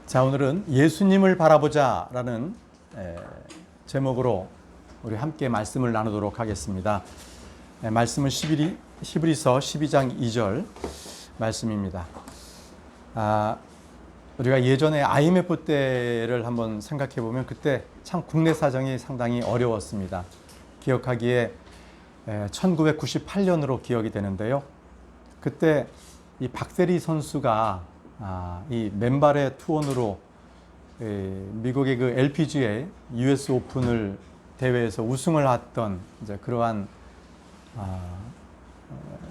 자, 오늘은 예수님을 바라보자라는 제목으로 우리 함께 말씀을 나누도록 하겠습니다. 말씀은 히브리서 12장 2절 말씀입니다. 우리가 예전에 IMF 때를 한번 생각해 보면 그때 참 국내 사정이 상당히 어려웠습니다. 기억하기에 1998년으로 기억이 되는데요. 그때 이 박세리 선수가 이 맨발의 투혼으로 미국의 그 LPGA US 오픈을 대회에서 우승을 했던 이제 그러한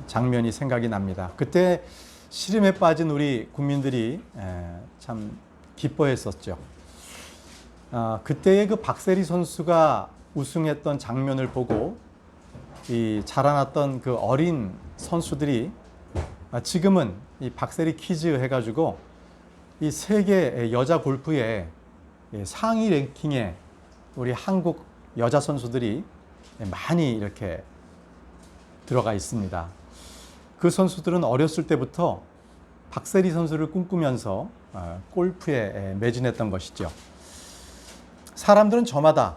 장면이 생각이 납니다. 그때 시름에 빠진 우리 국민들이 참 기뻐했었죠. 그때의 그 박세리 선수가 우승했던 장면을 보고 이 자라났던 그 어린 선수들이 지금은 이 박세리 키즈 해가지고 이 세계 여자 골프의 상위 랭킹에 우리 한국 여자 선수들이 많이 이렇게 들어가 있습니다. 그 선수들은 어렸을 때부터 박세리 선수를 꿈꾸면서 골프에 매진했던 것이죠. 사람들은 저마다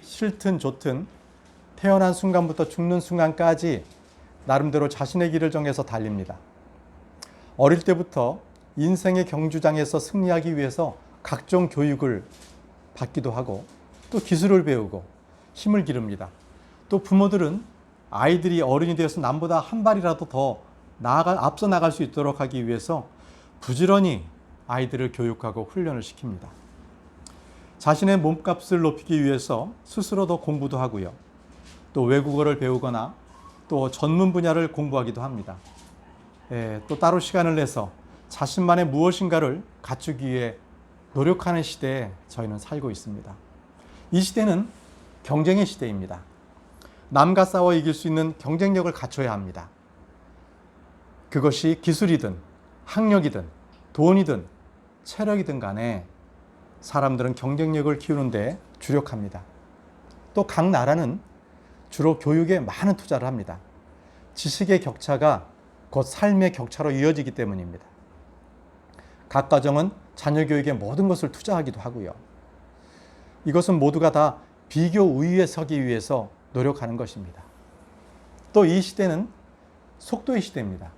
싫든 좋든 태어난 순간부터 죽는 순간까지 나름대로 자신의 길을 정해서 달립니다. 어릴 때부터 인생의 경주장에서 승리하기 위해서 각종 교육을 받기도 하고 또 기술을 배우고 힘을 기릅니다. 또 부모들은 아이들이 어른이 되어서 남보다 한 발이라도 더 앞서 나갈 수 있도록 하기 위해서 부지런히 아이들을 교육하고 훈련을 시킵니다. 자신의 몸값을 높이기 위해서 스스로 더 공부도 하고요. 또 외국어를 배우거나 또 전문 분야를 공부하기도 합니다. 또 따로 시간을 내서 자신만의 무엇인가를 갖추기 위해 노력하는 시대에 저희는 살고 있습니다. 이 시대는 경쟁의 시대입니다. 남과 싸워 이길 수 있는 경쟁력을 갖춰야 합니다. 그것이 기술이든 학력이든 돈이든 체력이든 간에 사람들은 경쟁력을 키우는데 주력합니다. 또 각 나라는 주로 교육에 많은 투자를 합니다. 지식의 격차가 곧 삶의 격차로 이어지기 때문입니다. 각 가정은 자녀 교육에 모든 것을 투자하기도 하고요. 이것은 모두가 다 비교 우위에 서기 위해서 노력하는 것입니다. 또 이 시대는 속도의 시대입니다.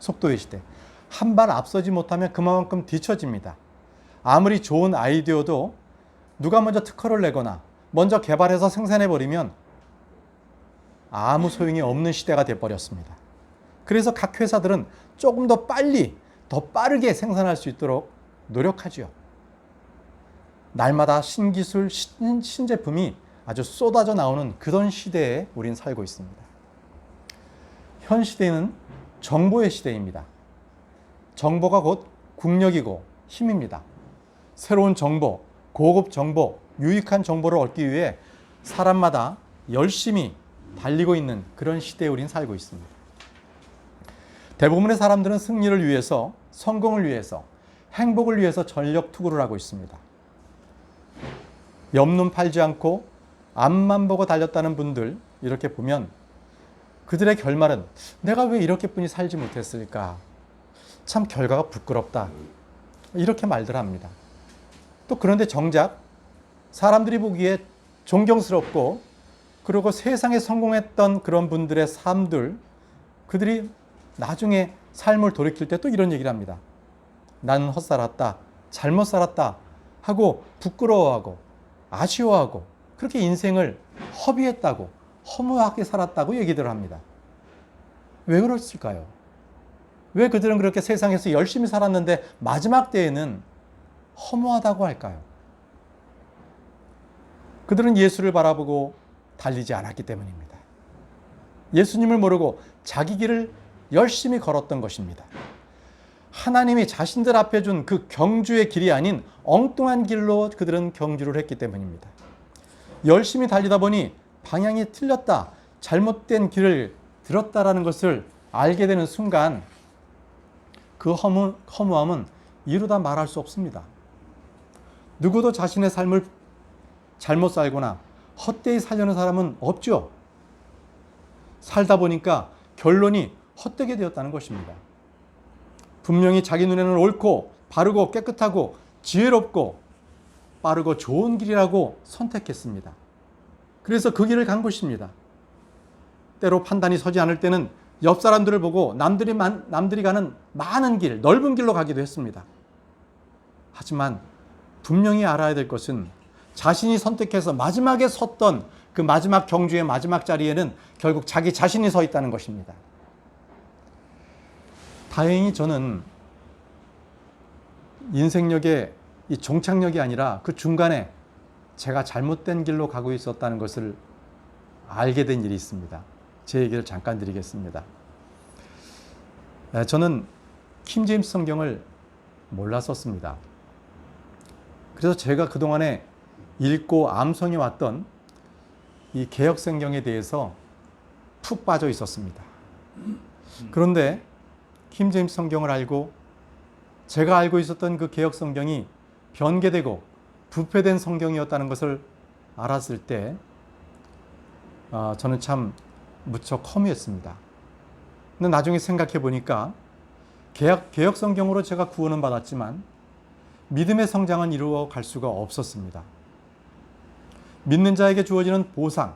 속도의 시대. 한 발 앞서지 못하면 그만큼 뒤처집니다. 아무리 좋은 아이디어도 누가 먼저 특허를 내거나 먼저 개발해서 생산해버리면 아무 소용이 없는 시대가 돼버렸습니다. 그래서 각 회사들은 조금 더 빨리, 더 빠르게 생산할 수 있도록 노력하죠. 날마다 신기술, 신제품이 아주 쏟아져 나오는 그런 시대에 우린 살고 있습니다. 현 시대는 정보의 시대입니다. 정보가 곧 국력이고 힘입니다. 새로운 정보, 고급 정보, 유익한 정보를 얻기 위해 사람마다 열심히 달리고 있는 그런 시대에 우린 살고 있습니다. 대부분의 사람들은 승리를 위해서, 성공을 위해서, 행복을 위해서 전력 투구를 하고 있습니다. 옆눈 팔지 않고 앞만 보고 달렸다는 분들 이렇게 보면 그들의 결말은 내가 왜 이렇게뿐이 살지 못했을까? 참 결과가 부끄럽다. 이렇게 말들 합니다. 또 그런데 정작 사람들이 보기에 존경스럽고 그리고 세상에 성공했던 그런 분들의 삶들, 그들이 나중에 삶을 돌이킬 때 또 이런 얘기를 합니다. 나는 헛살았다, 잘못 살았다 하고 부끄러워하고 아쉬워하고 그렇게 인생을 허비했다고, 허무하게 살았다고 얘기들 합니다. 왜 그랬을까요? 왜 그들은 그렇게 세상에서 열심히 살았는데 마지막 때에는 허무하다고 할까요? 그들은 예수를 바라보고 달리지 않았기 때문입니다. 예수님을 모르고 자기 길을 열심히 걸었던 것입니다. 하나님이 자신들 앞에 준 그 경주의 길이 아닌 엉뚱한 길로 그들은 경주를 했기 때문입니다. 열심히 달리다 보니 방향이 틀렸다, 잘못된 길을 들었다라는 것을 알게 되는 순간 그 허무함은 이루다 말할 수 없습니다. 누구도 자신의 삶을 잘못 살거나 헛되이 살려는 사람은 없죠. 살다 보니까 결론이 헛되게 되었다는 것입니다. 분명히 자기 눈에는 옳고 바르고 깨끗하고 지혜롭고 빠르고 좋은 길이라고 선택했습니다. 그래서 그 길을 간 것입니다. 때로 판단이 서지 않을 때는 옆 사람들을 보고 남들이 가는 많은 길, 넓은 길로 가기도 했습니다. 하지만 분명히 알아야 될 것은 자신이 선택해서 마지막에 섰던 그 마지막 경주의 마지막 자리에는 결국 자기 자신이 서 있다는 것입니다. 다행히 저는 인생역의 이 종착역이 아니라 그 중간에 제가 잘못된 길로 가고 있었다는 것을 알게 된 일이 있습니다. 제 얘기를 잠깐 드리겠습니다. 저는 킹 제임스 성경을 몰랐었습니다. 그래서 제가 그동안에 읽고 암송해 왔던 이 개역 성경에 대해서 푹 빠져 있었습니다. 그런데 킹 제임스 성경을 알고 제가 알고 있었던 그 개역 성경이 변개되고 부패된 성경이었다는 것을 알았을 때 저는 참 무척 허무했습니다. 근데 나중에 생각해 보니까 개역 성경으로 제가 구원은 받았지만 믿음의 성장은 이루어 갈 수가 없었습니다. 믿는 자에게 주어지는 보상,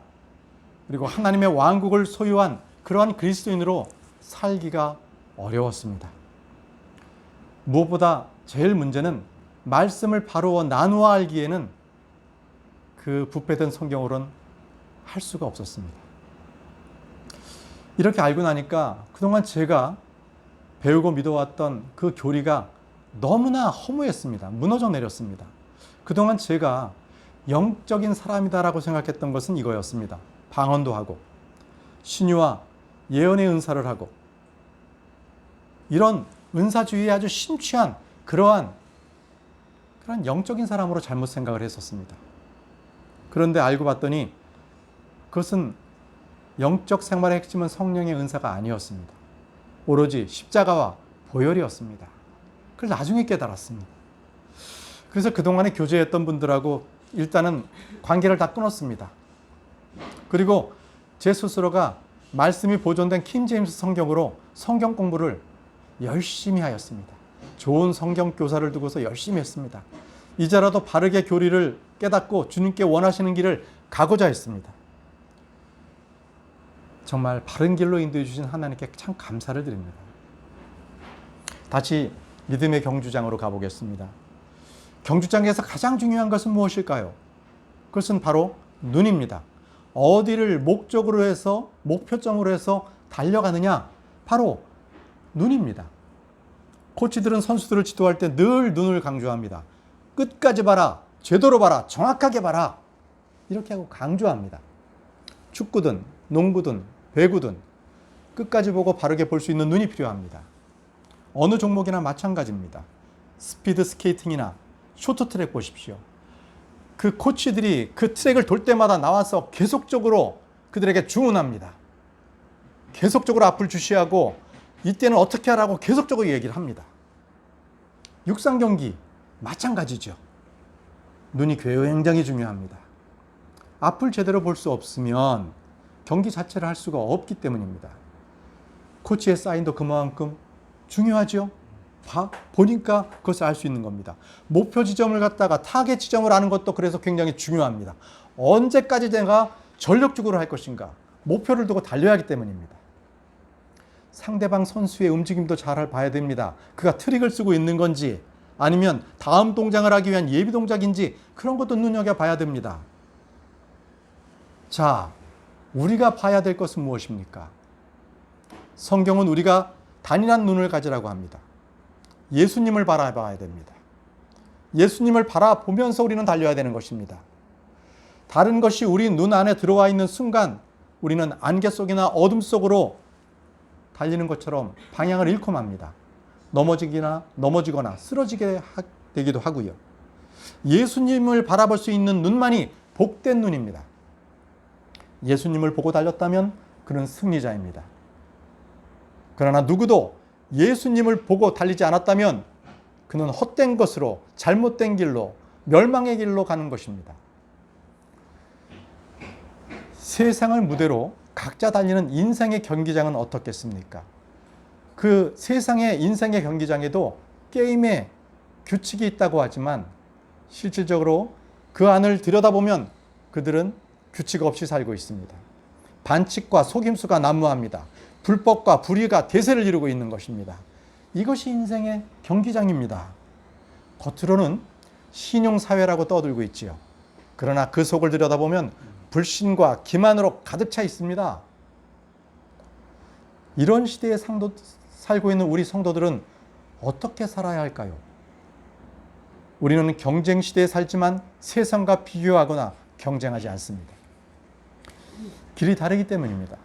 그리고 하나님의 왕국을 소유한 그러한 그리스도인으로 살기가 어려웠습니다. 무엇보다 제일 문제는 말씀을 바로 나누어 알기에는 그 부패된 성경으로는 할 수가 없었습니다. 이렇게 알고 나니까 그동안 제가 배우고 믿어왔던 그 교리가 너무나 허무했습니다. 무너져 내렸습니다. 그동안 제가 영적인 사람이다라고 생각했던 것은 이거였습니다. 방언도 하고 신유와 예언의 은사를 하고 이런 은사주의에 아주 심취한 그러한 영적인 사람으로 잘못 생각을 했었습니다. 그런데 알고 봤더니 그것은 영적 생활의 핵심은 성령의 은사가 아니었습니다. 오로지 십자가와 보혈이었습니다. 그걸 나중에 깨달았습니다. 그래서 그동안에 교제했던 분들하고 일단은 관계를 다 끊었습니다. 그리고 제 스스로가 말씀이 보존된 킹 제임스 성경으로 성경 공부를 열심히 하였습니다. 좋은 성경 교사를 두고서 열심히 했습니다. 이제라도 바르게 교리를 깨닫고 주님께 원하시는 길을 가고자 했습니다. 정말 바른 길로 인도해 주신 하나님께 참 감사를 드립니다. 다시 믿음의 경주장으로 가보겠습니다. 경주장에서 가장 중요한 것은 무엇일까요? 그것은 바로 눈입니다. 어디를 목적으로 해서 목표점으로 해서 달려가느냐? 바로 눈입니다. 코치들은 선수들을 지도할 때 늘 눈을 강조합니다. 끝까지 봐라, 제대로 봐라, 정확하게 봐라, 이렇게 하고 강조합니다. 축구든 농구든 배구든 끝까지 보고 바르게 볼 수 있는 눈이 필요합니다. 어느 종목이나 마찬가지입니다. 스피드 스케이팅이나 쇼트트랙 보십시오. 그 코치들이 그 트랙을 돌 때마다 나와서 계속적으로 그들에게 주문합니다. 계속적으로 앞을 주시하고 이때는 어떻게 하라고 계속적으로 얘기를 합니다. 육상 경기 마찬가지죠. 눈이 굉장히 중요합니다. 앞을 제대로 볼 수 없으면 경기 자체를 할 수가 없기 때문입니다. 코치의 사인도 그만큼 중요하죠. 보니까 그것을 알 수 있는 겁니다. 목표 지점을 갖다가 타겟 지점을 아는 것도 그래서 굉장히 중요합니다. 언제까지 내가 전력적으로 할 것인가, 목표를 두고 달려야 하기 때문입니다. 상대방 선수의 움직임도 잘 봐야 됩니다. 그가 트릭을 쓰고 있는 건지 아니면 다음 동작을 하기 위한 예비 동작인지 그런 것도 눈여겨봐야 됩니다. 자, 우리가 봐야 될 것은 무엇입니까? 성경은 우리가 단일한 눈을 가지라고 합니다. 예수님을 바라봐야 됩니다. 예수님을 바라보면서 우리는 달려야 되는 것입니다. 다른 것이 우리 눈 안에 들어와 있는 순간 우리는 안개 속이나 어둠 속으로 달리는 것처럼 방향을 잃고 맙니다. 넘어지거나 쓰러지게 되기도 하고요. 예수님을 바라볼 수 있는 눈만이 복된 눈입니다. 예수님을 보고 달렸다면 그는 승리자입니다. 그러나 누구도 예수님을 보고 달리지 않았다면 그는 헛된 것으로, 잘못된 길로, 멸망의 길로 가는 것입니다. 세상을 무대로 각자 달리는 인생의 경기장은 어떻겠습니까? 그 세상의 인생의 경기장에도 게임의 규칙이 있다고 하지만 실질적으로 그 안을 들여다보면 그들은 규칙 없이 살고 있습니다. 반칙과 속임수가 난무합니다. 불법과 불의가 대세를 이루고 있는 것입니다. 이것이 인생의 경기장입니다. 겉으로는 신용사회라고 떠들고 있지요. 그러나 그 속을 들여다보면 불신과 기만으로 가득 차 있습니다. 이런 시대에 살고 있는 우리 성도들은 어떻게 살아야 할까요? 우리는 경쟁 시대에 살지만 세상과 비교하거나 경쟁하지 않습니다. 길이 다르기 때문입니다.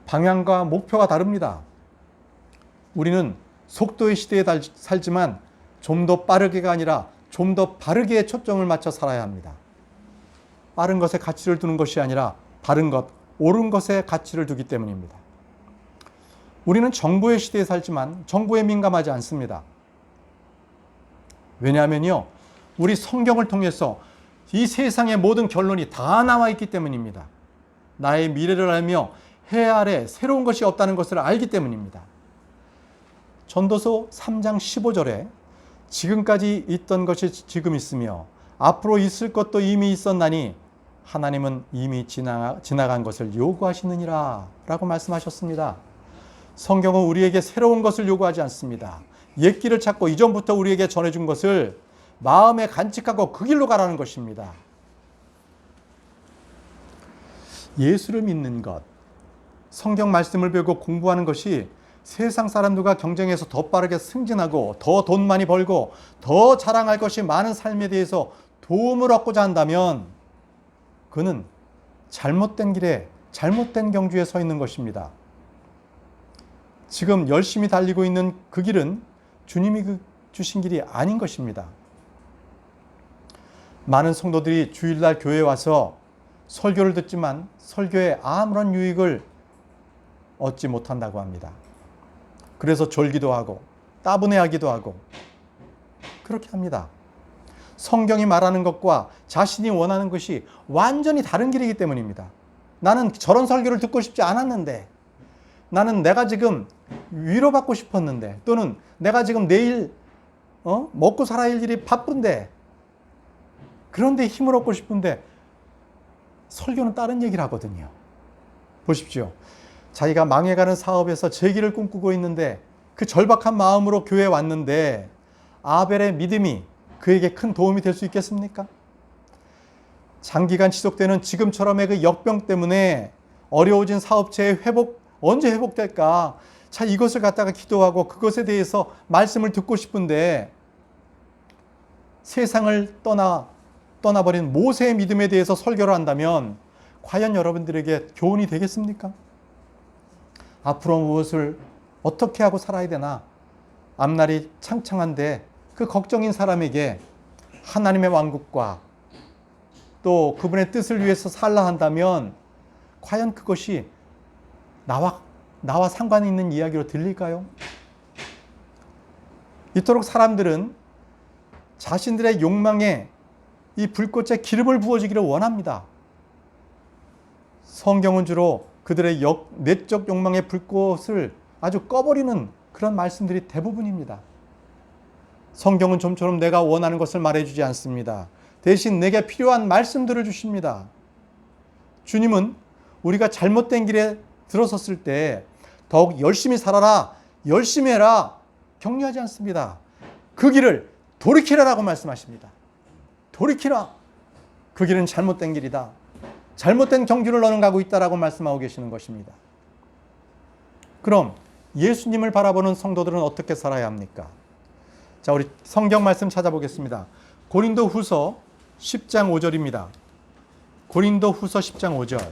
방향과 목표가 다릅니다. 우리는 속도의 시대에 살지만 좀 더 빠르게가 아니라 좀 더 바르게 초점을 맞춰 살아야 합니다. 빠른 것에 가치를 두는 것이 아니라 바른 것, 옳은 것에 가치를 두기 때문입니다. 우리는 정보의 시대에 살지만 정보에 민감하지 않습니다. 왜냐하면요, 우리 성경을 통해서 이 세상의 모든 결론이 다 나와 있기 때문입니다. 나의 미래를 알며 해 아래 새로운 것이 없다는 것을 알기 때문입니다. 전도서 3장 15절에 지금까지 있던 것이 지금 있으며 앞으로 있을 것도 이미 있었나니 하나님은 이미 지나간 것을 요구하시느니라 라고 말씀하셨습니다. 성경은 우리에게 새로운 것을 요구하지 않습니다. 옛 길을 찾고 이전부터 우리에게 전해준 것을 마음에 간직하고 그 길로 가라는 것입니다. 예수를 믿는 것, 성경 말씀을 배우고 공부하는 것이 세상 사람들과 경쟁해서 더 빠르게 승진하고 더 돈 많이 벌고 더 자랑할 것이 많은 삶에 대해서 도움을 얻고자 한다면 그는 잘못된 길에 잘못된 경주에 서 있는 것입니다. 지금 열심히 달리고 있는 그 길은 주님이 주신 길이 아닌 것입니다. 많은 성도들이 주일날 교회에 와서 설교를 듣지만 설교에 아무런 유익을 얻지 못한다고 합니다. 그래서 졸기도 하고 따분해하기도 하고 그렇게 합니다. 성경이 말하는 것과 자신이 원하는 것이 완전히 다른 길이기 때문입니다. 나는 저런 설교를 듣고 싶지 않았는데, 나는 내가 지금 위로받고 싶었는데, 또는 내가 지금 내일 먹고 살아야 할 일이 바쁜데, 그런데 힘을 얻고 싶은데 설교는 다른 얘기를 하거든요. 보십시오. 자기가 망해가는 사업에서 재기를 꿈꾸고 있는데 그 절박한 마음으로 교회에 왔는데 아벨의 믿음이 그에게 큰 도움이 될 수 있겠습니까? 장기간 지속되는 지금처럼의 그 역병 때문에 어려워진 사업체의 언제 회복될까? 자, 이것을 갖다가 기도하고 그것에 대해서 말씀을 듣고 싶은데 세상을 떠나버린 모세의 믿음에 대해서 설교를 한다면 과연 여러분들에게 교훈이 되겠습니까? 앞으로 무엇을 어떻게 하고 살아야 되나? 앞날이 창창한데 그 걱정인 사람에게 하나님의 왕국과 또 그분의 뜻을 위해서 살라 한다면 과연 그것이 나와 상관이 있는 이야기로 들릴까요? 이토록 사람들은 자신들의 욕망에 이 불꽃에 기름을 부어주기를 원합니다. 성경은 주로 그들의 내적 욕망의 불꽃을 아주 꺼버리는 그런 말씀들이 대부분입니다. 성경은 좀처럼 내가 원하는 것을 말해주지 않습니다. 대신 내게 필요한 말씀들을 주십니다. 주님은 우리가 잘못된 길에 들어섰을 때 더욱 열심히 살아라, 열심히 해라 격려하지 않습니다. 그 길을 돌이키라라고 말씀하십니다. 돌이키라. 그 길은 잘못된 길이다. 잘못된 경주를 너는 가고 있다라고 말씀하고 계시는 것입니다. 그럼 예수님을 바라보는 성도들은 어떻게 살아야 합니까? 자, 우리 성경 말씀 찾아보겠습니다. 고린도 후서 10장 5절입니다. 고린도 후서 10장 5절.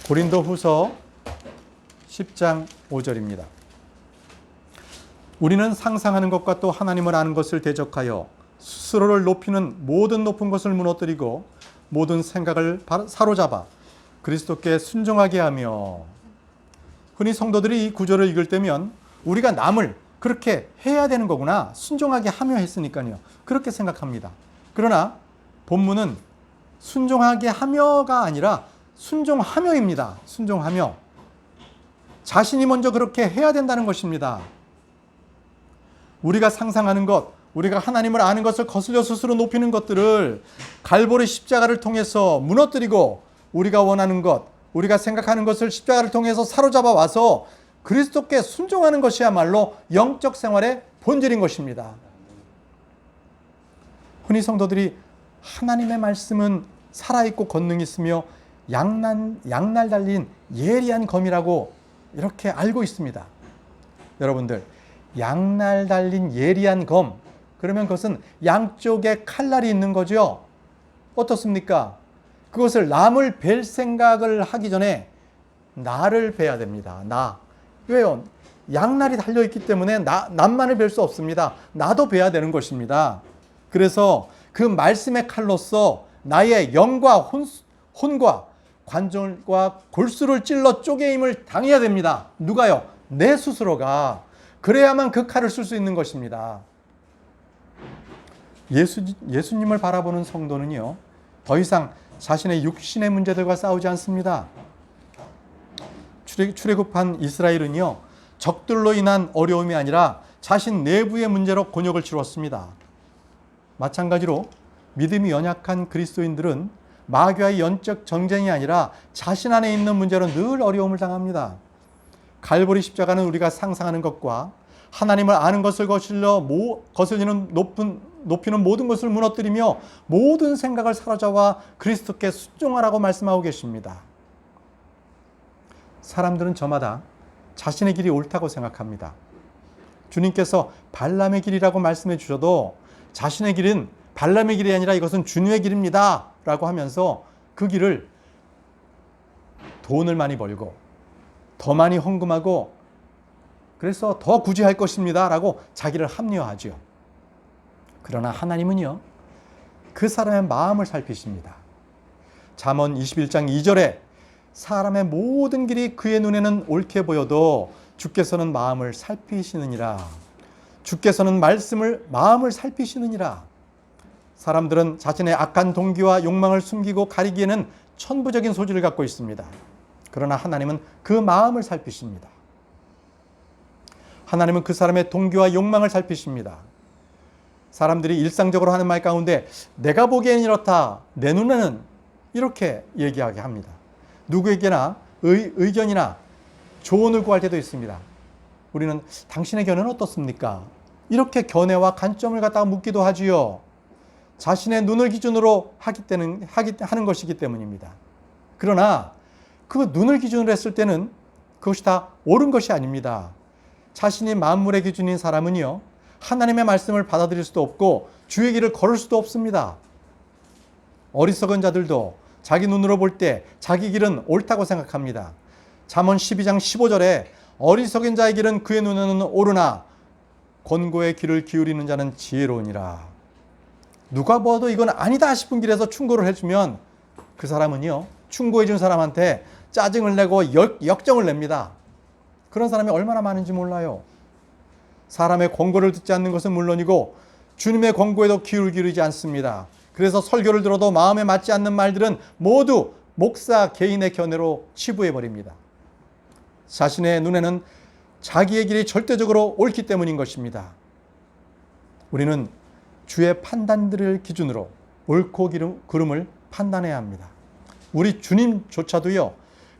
고린도 후서 10장 5절입니다. 우리는 상상하는 것과 또 하나님을 아는 것을 대적하여 스스로를 높이는 모든 높은 것을 무너뜨리고 모든 생각을 사로잡아 그리스도께 순종하게 하며. 흔히 성도들이 이 구절을 읽을 때면 우리가 남을 그렇게 해야 되는 거구나, 순종하게 하며 했으니까요, 그렇게 생각합니다. 그러나 본문은 순종하게 하며가 아니라 순종하며입니다. 순종하며. 자신이 먼저 그렇게 해야 된다는 것입니다. 우리가 상상하는 것, 우리가 하나님을 아는 것을 거슬려 스스로 높이는 것들을 갈보리 십자가를 통해서 무너뜨리고 우리가 원하는 것, 우리가 생각하는 것을 십자가를 통해서 사로잡아 와서 그리스도께 순종하는 것이야말로 영적 생활의 본질인 것입니다. 흔히 성도들이 하나님의 말씀은 살아있고 권능이 있으며 양날 달린 예리한 검이라고 이렇게 알고 있습니다. 여러분들, 양날 달린 예리한 검, 그러면 그것은 양쪽에 칼날이 있는 거죠. 어떻습니까? 그것을 남을 벨 생각을 하기 전에 나를 베야 됩니다. 나. 왜요? 양날이 달려있기 때문에 남만을 벨 수 없습니다. 나도 베야 되는 것입니다. 그래서 그 말씀의 칼로서 나의 영과 혼과 관절과 골수를 찔러 쪼개임을 당해야 됩니다. 누가요? 내 스스로가. 그래야만 그 칼을 쓸 수 있는 것입니다. 예수님을 바라보는 성도는요, 더 이상 자신의 육신의 문제들과 싸우지 않습니다. 출애굽한 이스라엘은요, 적들로 인한 어려움이 아니라 자신 내부의 문제로 곤욕을 치렀습니다. 마찬가지로 믿음이 연약한 그리스도인들은 마귀와의 영적 전쟁이 아니라 자신 안에 있는 문제로 늘 어려움을 당합니다. 갈보리 십자가는 우리가 상상하는 것과 하나님을 아는 것을 거슬리는 높이는 모든 것을 무너뜨리며 모든 생각을 사로잡아 그리스도께 순종하라고 말씀하고 계십니다. 사람들은 저마다 자신의 길이 옳다고 생각합니다. 주님께서 발람의 길이라고 말씀해 주셔도 자신의 길은 발람의 길이 아니라 이것은 주님의 길입니다 라고 하면서 그 길을 돈을 많이 벌고 더 많이 헌금하고 그래서 더 구제할 것입니다 라고 자기를 합리화하죠. 그러나 하나님은요, 그 사람의 마음을 살피십니다. 잠언 21장 2절에 사람의 모든 길이 그의 눈에는 옳게 보여도 주께서는 마음을 살피시느니라. 주께서는 마음을 살피시느니라. 사람들은 자신의 악한 동기와 욕망을 숨기고 가리기에는 천부적인 소질을 갖고 있습니다. 그러나 하나님은 그 마음을 살피십니다. 하나님은 그 사람의 동기와 욕망을 살피십니다. 사람들이 일상적으로 하는 말 가운데 내가 보기엔 이렇다, 내 눈에는 이렇게 얘기하게 합니다. 누구에게나 의견이나 조언을 구할 때도 있습니다. 우리는 당신의 견해는 어떻습니까? 이렇게 견해와 관점을 갖다가 묻기도 하지요. 자신의 눈을 기준으로 하는 것이기 때문입니다. 그러나 그 눈을 기준으로 했을 때는 그것이 다 옳은 것이 아닙니다. 자신이 만물의 기준인 사람은요, 하나님의 말씀을 받아들일 수도 없고 주의 길을 걸을 수도 없습니다. 어리석은 자들도 자기 눈으로 볼 때 자기 길은 옳다고 생각합니다. 잠언 12장 15절에 어리석은 자의 길은 그의 눈에는 옳으나 권고의 귀를 기울이는 자는 지혜로우니라. 누가 봐도 이건 아니다 싶은 길에서 충고를 해주면 그 사람은요, 충고해 준 사람한테 짜증을 내고 역정을 냅니다. 그런 사람이 얼마나 많은지 몰라요. 사람의 권고를 듣지 않는 것은 물론이고 주님의 권고에도 귀를 기울이지 않습니다. 그래서 설교를 들어도 마음에 맞지 않는 말들은 모두 목사 개인의 견해로 치부해버립니다. 자신의 눈에는 자기의 길이 절대적으로 옳기 때문인 것입니다. 우리는 주의 판단들을 기준으로 옳고 그름을 판단해야 합니다. 우리 주님조차도요,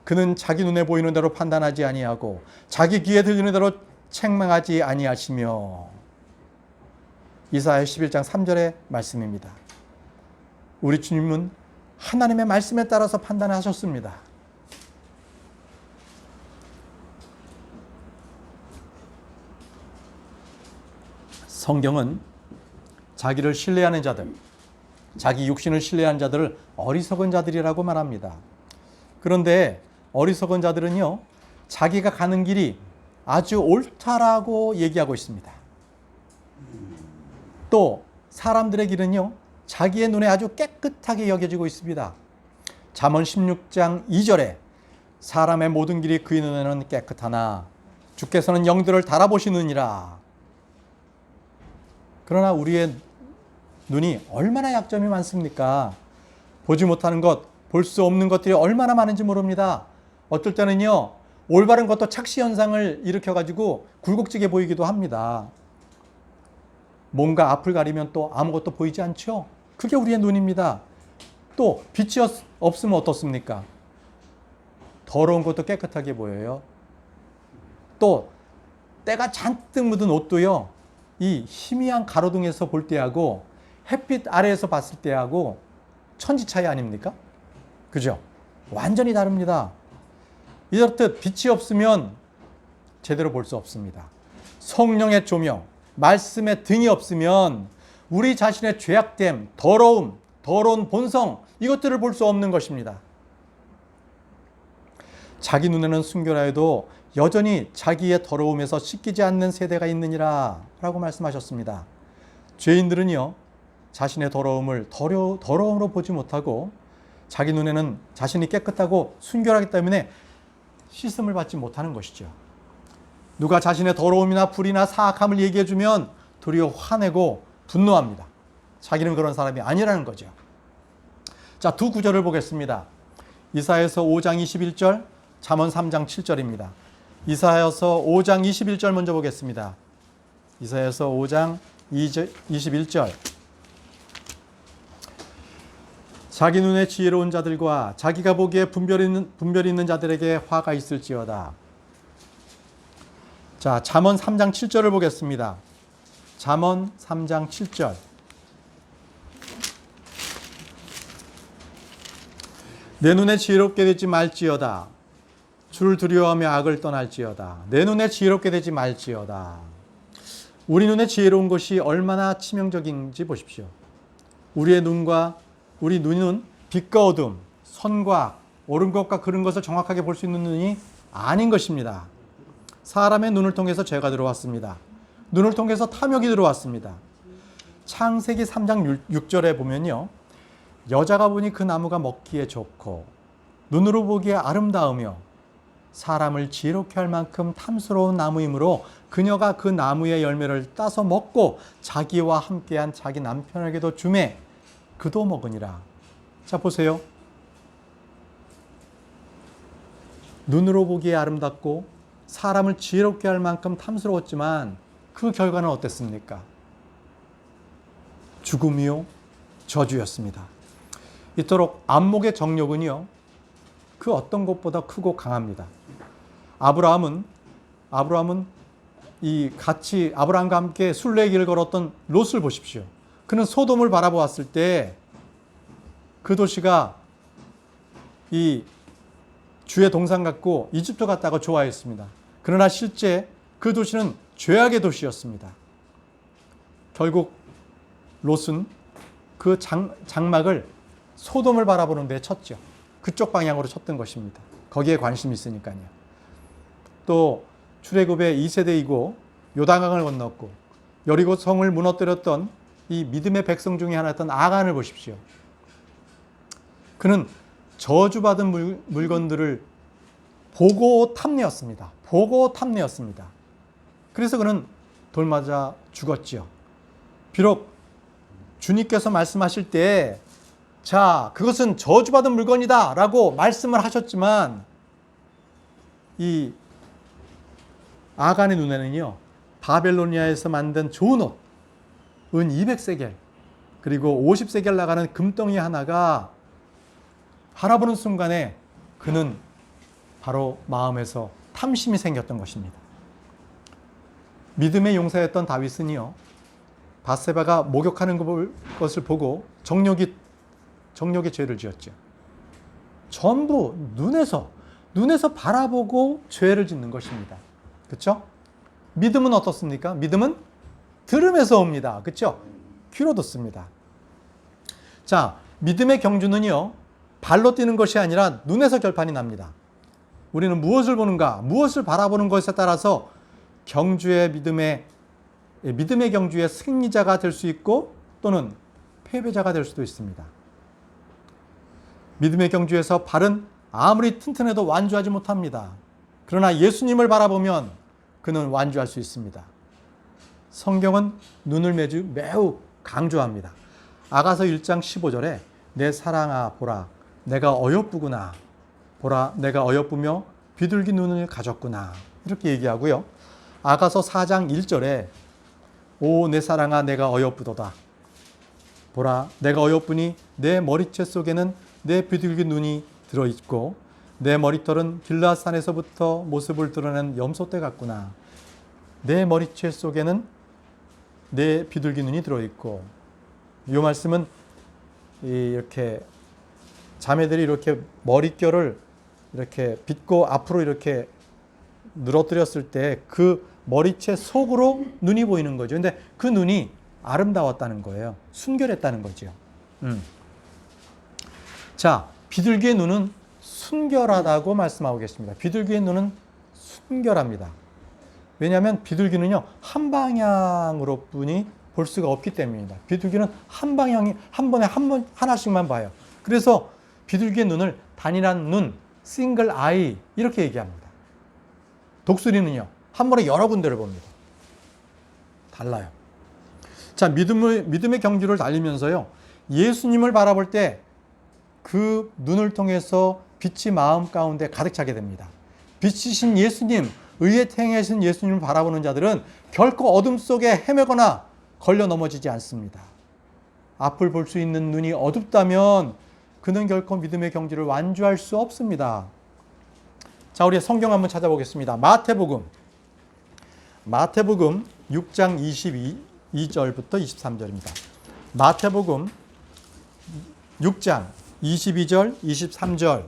그는 자기 눈에 보이는 대로 판단하지 아니하고 자기 귀에 들리는 대로 책망하지 아니하시며. 이사야 11장 3절의 말씀입니다. 우리 주님은 하나님의 말씀에 따라서 판단하셨습니다. 성경은 자기를 신뢰하는 자들, 자기 육신을 신뢰하는 자들을 어리석은 자들이라고 말합니다. 그런데 어리석은 자들은요, 자기가 가는 길이 아주 옳다라고 얘기하고 있습니다. 또 사람들의 길은요, 자기의 눈에 아주 깨끗하게 여겨지고 있습니다. 잠언 16장 2절에 사람의 모든 길이 그의 눈에는 깨끗하나 주께서는 영들을 달아보시느니라. 그러나 우리의 눈이 얼마나 약점이 많습니까? 보지 못하는 것, 볼 수 없는 것들이 얼마나 많은지 모릅니다. 어떨 때는요, 올바른 것도 착시 현상을 일으켜가지고 굴곡지게 보이기도 합니다. 뭔가 앞을 가리면 또 아무것도 보이지 않죠? 그게 우리의 눈입니다. 또 빛이 없으면 어떻습니까? 더러운 것도 깨끗하게 보여요. 또 때가 잔뜩 묻은 옷도요, 이 희미한 가로등에서 볼 때하고 햇빛 아래에서 봤을 때하고 천지 차이 아닙니까? 그죠? 완전히 다릅니다. 이렇듯 빛이 없으면 제대로 볼 수 없습니다. 성령의 조명, 말씀의 등이 없으면 우리 자신의 죄악됨, 더러움, 더러운 본성, 이것들을 볼 수 없는 것입니다. 자기 눈에는 순결하여도 여전히 자기의 더러움에서 씻기지 않는 세대가 있느니라 라고 말씀하셨습니다. 죄인들은요, 자신의 더러움을 더러움으로 보지 못하고 자기 눈에는 자신이 깨끗하고 순결하기 때문에 씻음을 받지 못하는 것이죠. 누가 자신의 더러움이나 불이나 사악함을 얘기해주면 도리어 화내고 분노합니다. 자기는 그런 사람이 아니라는 거죠. 자, 두 구절을 보겠습니다. 이사야서 5장 21절, 잠언 3장 7절입니다. 이사야서 5장 21절 먼저 보겠습니다. 이사야서 5장 21절. 자기 눈에 지혜로운 자들과 자기가 보기에 분별 있는 자들에게 화가 있을지어다. 자, 잠언 3장 7절을 보겠습니다. 잠언 3장 7절. 내 눈에 지혜롭게 되지 말지어다. 주를 두려워하며 악을 떠날지어다. 내 눈에 지혜롭게 되지 말지어다. 우리 눈에 지혜로운 것이 얼마나 치명적인지 보십시오. 우리 눈은 빛과 어둠, 선과 옳은 것과 그른 것을 정확하게 볼 수 있는 눈이 아닌 것입니다. 사람의 눈을 통해서 죄가 들어왔습니다. 눈을 통해서 탐욕이 들어왔습니다. 창세기 3장 6절에 보면요, 여자가 보니 그 나무가 먹기에 좋고 눈으로 보기에 아름다우며 사람을 지혜롭게 할 만큼 탐스러운 나무이므로 그녀가 그 나무의 열매를 따서 먹고 자기와 함께한 자기 남편에게도 주매 그도 먹으니라. 자, 보세요. 눈으로 보기에 아름답고 사람을 지혜롭게 할 만큼 탐스러웠지만 그 결과는 어땠습니까? 죽음이요, 저주였습니다. 이토록 안목의 정욕은요, 그 어떤 것보다 크고 강합니다. 아브라함은 아브라함과 함께 순례의 길을 걸었던 롯을 보십시오. 그는 소돔을 바라보았을 때 그 도시가 이 주의 동산 같고 이집트 같다고 좋아했습니다. 그러나 실제 그 도시는 죄악의 도시였습니다. 결국 롯은 그 장막을 소돔을 바라보는 데 쳤죠. 그쪽 방향으로 쳤던 것입니다. 거기에 관심이 있으니까요. 또 출애굽의 2세대이고 요단강을 건넜고 여리고 성을 무너뜨렸던 이 믿음의 백성 중에 하나였던 아간을 보십시오. 그는 저주받은 물건들을 보고 탐내었습니다. 그래서 그는 돌맞아 죽었지요. 비록 주님께서 말씀하실 때 자, 그것은 저주받은 물건이다 라고 말씀을 하셨지만 이 아간의 눈에는요, 바벨로니아에서 만든 좋은 옷, 은 200세겔, 그리고 50세겔 나가는 금덩이 하나가 바라보는 순간에 그는 바로 마음에서 탐심이 생겼던 것입니다. 믿음의 용사였던 다윗은요, 밧세바가 목욕하는 것을 보고 정욕의 죄를 지었죠. 전부 눈에서 바라보고 죄를 짓는 것입니다. 그렇죠? 믿음은 어떻습니까? 믿음은 들음에서 옵니다. 그렇죠? 귀로 듣습니다. 자, 믿음의 경주는요, 발로 뛰는 것이 아니라 눈에서 결판이 납니다. 우리는 무엇을 보는가, 무엇을 바라보는 것에 따라서 믿음의 경주의 승리자가 될 수 있고 또는 패배자가 될 수도 있습니다. 믿음의 경주에서 발은 아무리 튼튼해도 완주하지 못합니다. 그러나 예수님을 바라보면 그는 완주할 수 있습니다. 성경은 눈을 매우 강조합니다. 아가서 1장 15절에 내 사랑아 보라 내가 어여쁘구나. 보라 내가 어여쁘며 비둘기 눈을 가졌구나. 이렇게 얘기하고요. 아가서 4장 1절에 오 내 사랑아 내가 어여쁘도다. 보라 내가 어여쁘니 내 머리채 속에는 내 비둘기 눈이 들어있고 내 머리털은 길라산에서부터 모습을 드러낸 염소떼 같구나. 내 머리채 속에는 내 비둘기 눈이 들어있고, 이 말씀은 이렇게 자매들이 이렇게 머릿결을 이렇게 빗고 앞으로 이렇게 늘어뜨렸을 때 그 머리채 속으로 눈이 보이는 거죠. 근데 그 눈이 아름다웠다는 거예요. 순결했다는 거죠. 자, 비둘기의 눈은 순결하다고 말씀하고 계십니다. 비둘기의 눈은 순결합니다. 왜냐하면 비둘기는요, 한 방향으로 뿐이 볼 수가 없기 때문입니다. 비둘기는 한 방향이 한 번에 하나씩만 봐요. 그래서 비둘기의 눈을 단일한 눈, 싱글 아이 이렇게 얘기합니다. 독수리는요, 한 번에 여러 군데를 봅니다. 달라요. 자, 믿음의 경주를 달리면서요, 예수님을 바라볼 때 그 눈을 통해서 빛이 마음 가운데 가득 차게 됩니다. 빛이신 예수님, 의에 행하신 예수님을 바라보는 자들은 결코 어둠 속에 헤매거나 걸려 넘어지지 않습니다. 앞을 볼 수 있는 눈이 어둡다면 그는 결코 믿음의 경주를 완주할 수 없습니다. 자, 우리 성경 한번 찾아보겠습니다. 마태복음 6장 22절부터 23절입니다. 마태복음 6장 22절, 23절.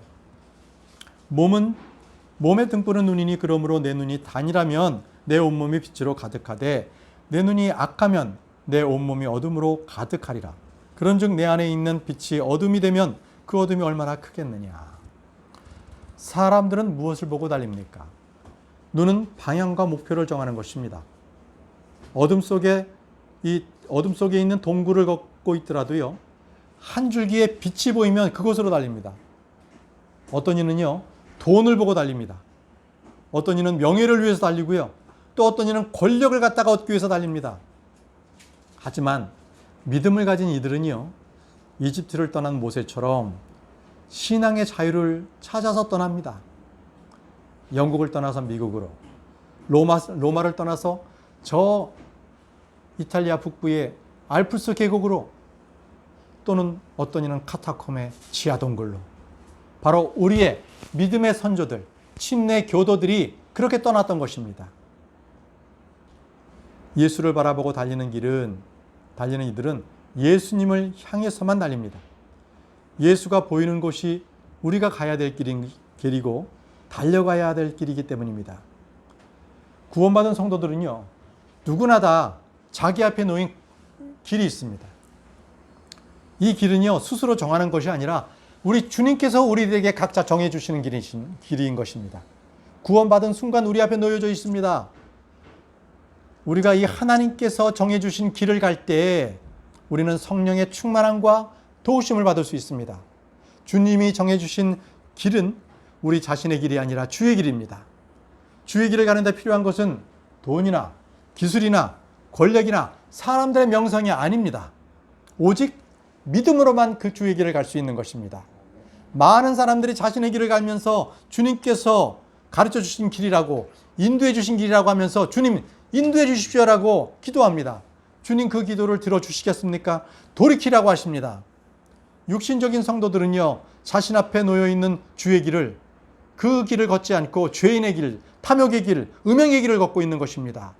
몸의 등불은 눈이니 그러므로 내 눈이 단이라면 내 온몸이 빛으로 가득하되 내 눈이 악하면 내 온몸이 어둠으로 가득하리라. 그런즉 내 안에 있는 빛이 어둠이 되면 그 어둠이 얼마나 크겠느냐. 사람들은 무엇을 보고 달립니까? 눈은 방향과 목표를 정하는 것입니다. 어둠 속에 있는 동굴을 걷고 있더라도요, 한 줄기의 빛이 보이면 그곳으로 달립니다. 어떤 이는요, 돈을 보고 달립니다. 어떤 이는 명예를 위해서 달리고요. 또 어떤 이는 권력을 갖다가 얻기 위해서 달립니다. 하지만 믿음을 가진 이들은요, 이집트를 떠난 모세처럼 신앙의 자유를 찾아서 떠납니다. 영국을 떠나서 미국으로, 로마를 떠나서 저 이탈리아 북부의 알프스 계곡으로, 또는 어떤 이는 카타콤의 지하 동굴로. 바로 우리의 믿음의 선조들, 침례 교도들이 그렇게 떠났던 것입니다. 예수를 바라보고 달리는 이들은 예수님을 향해서만 달립니다. 예수가 보이는 곳이 우리가 가야 될 길이고 달려가야 될 길이기 때문입니다. 구원받은 성도들은요, 누구나 다 자기 앞에 놓인 길이 있습니다. 이 길은요, 스스로 정하는 것이 아니라 우리 주님께서 우리에게 각자 정해주시는 길인 것입니다. 구원받은 순간 우리 앞에 놓여져 있습니다. 우리가 이 하나님께서 정해주신 길을 갈 때 우리는 성령의 충만함과 도우심을 받을 수 있습니다. 주님이 정해주신 길은 우리 자신의 길이 아니라 주의 길입니다. 주의 길을 가는 데 필요한 것은 돈이나 기술이나 권력이나 사람들의 명성이 아닙니다. 오직 믿음으로만 그 주의 길을 갈 수 있는 것입니다. 많은 사람들이 자신의 길을 가면서 주님께서 가르쳐 주신 길이라고, 인도해 주신 길이라고 하면서 주님 인도해 주십시오라고 기도합니다. 주님 그 기도를 들어주시겠습니까? 돌이키라고 하십니다. 육신적인 성도들은요, 자신 앞에 놓여있는 주의 길을, 그 길을 걷지 않고 죄인의 길, 탐욕의 길, 음행의 길을 걷고 있는 것입니다.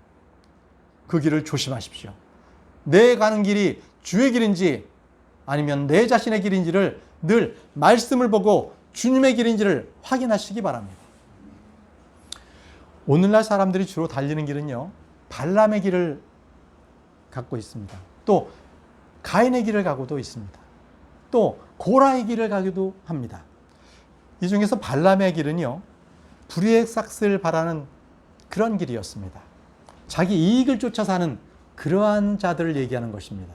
그 길을 조심하십시오. 내 가는 길이 주의 길인지 아니면 내 자신의 길인지를 늘 말씀을 보고 주님의 길인지를 확인하시기 바랍니다. 오늘날 사람들이 주로 달리는 길은요, 발람의 길을 갖고 있습니다. 또 가인의 길을 가고도 있습니다. 또 고라의 길을 가기도 합니다. 이 중에서 발람의 길은요, 불의의 싹을 바라는 그런 길이었습니다. 자기 이익을 쫓아 사는 그러한 자들을 얘기하는 것입니다.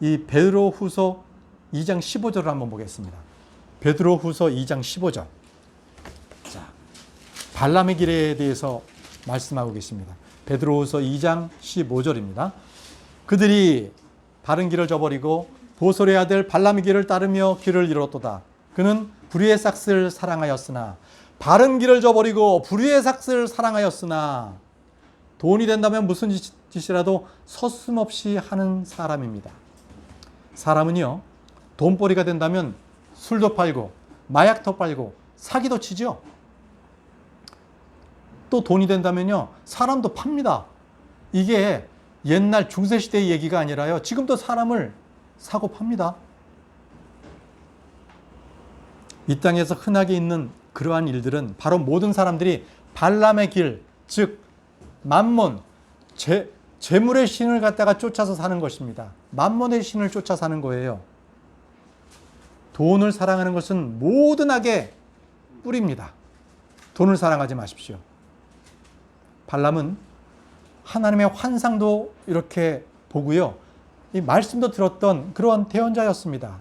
이 베드로후서 2장 15절을 한번 보겠습니다. 베드로후서 2장 15절. 자, 발람의 길에 대해서 말씀하고 계십니다. 베드로후서 2장 15절입니다. 그들이 바른 길을 저버리고 보솔의 아들 발람의 길을 따르며 길을 잃었도다. 그는 불의의 싹을 사랑하였으나 바른 길을 저버리고 불의의 삭슬을 사랑하였으나 돈이 된다면 무슨 짓이라도 서슴없이 하는 사람입니다. 사람은요, 돈벌이가 된다면 술도 팔고 마약도 팔고 사기도 치죠. 또 돈이 된다면요, 사람도 팝니다. 이게 옛날 중세시대의 얘기가 아니라요, 지금도 사람을 사고 팝니다. 이 땅에서 흔하게 있는 그러한 일들은 바로 모든 사람들이 발람의 길, 즉 만몬, 재물의 신을 갖다가 쫓아서 사는 것입니다. 만몬의 신을 쫓아 사는 거예요. 돈을 사랑하는 것은 모든 악의 뿌리입니다. 돈을 사랑하지 마십시오. 발람은 하나님의 환상도 이렇게 보고요, 이 말씀도 들었던 그러한 대언자였습니다.